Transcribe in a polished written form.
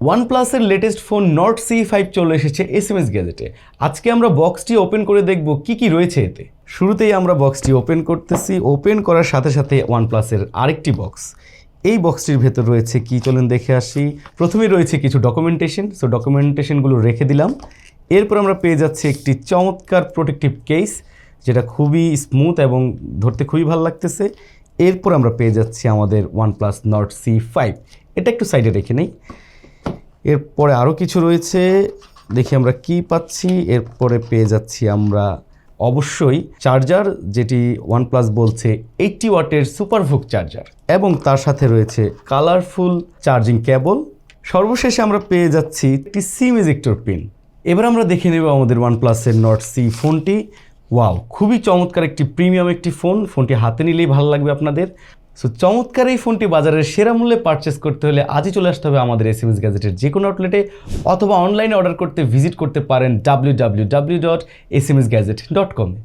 ওয়ানপ্লাসের latest phone not C5 চলে এসেছে SMS গ্যাজেটে। আজকে আমরা বক্সটি ওপেন করে দেখব কি কি রয়েছে এতে। শুরুতেই আমরা বক্সটি ওপেন করতেছি। ওপেন করার সাথে সাথে ওয়ানপ্লাসের আরেকটি বক্স, এই বক্সটির ভেতর রয়েছে কি চলেন দেখে আসি। প্রথমেই রয়েছে কিছু ডকুমেন্টেশন, সো ডকুমেন্টেশনগুলো রেখে দিলাম। এরপর আমরা পেয়ে যাচ্ছি একটি চমৎকার প্রোটেক্টিভ কেস, যেটা খুবই স্মুথ এবং ধরতে খুবই ভালো লাগতেছে। এরপর আমরা পেয়ে যাচ্ছি আমাদের ওয়ানপ্লাস নট C5, এটা একটু সাইডে রেখে নেই। এরপরে আরও কিছু রয়েছে, দেখি আমরা কি পাচ্ছি। এরপরে পেয়ে যাচ্ছি আমরা অবশ্যই চার্জার, যেটি ওয়ানপ্লাস বলছে 80 ওয়াটের সুপারভুক চার্জার, এবং তার সাথে রয়েছে কালারফুল চার্জিং কেবল। সর্বশেষে আমরা পেয়ে যাচ্ছি একটি সিম ইজেক্টর পিন। এবার আমরা দেখে নেব আমাদের ওয়ানপ্লাসের নট C ফোনটি। ওয়াও, খুবই চমৎকার একটি প্রিমিয়াম একটি ফোন। ফোনটি হাতে নিলেই ভালো লাগবে আপনাদের। সো চমৎকার এই ফোনটি বাজারের সেরা মূল্যে পারচেস করতে হলে আজই চলে আসতে হবে আমাদের এসএমএস গ্যাজেটের যে কোনো আউটলেটে, অথবা অনলাইনে অর্ডার করতে ভিজিট করতে পারেন www.smsgadget.com-এ।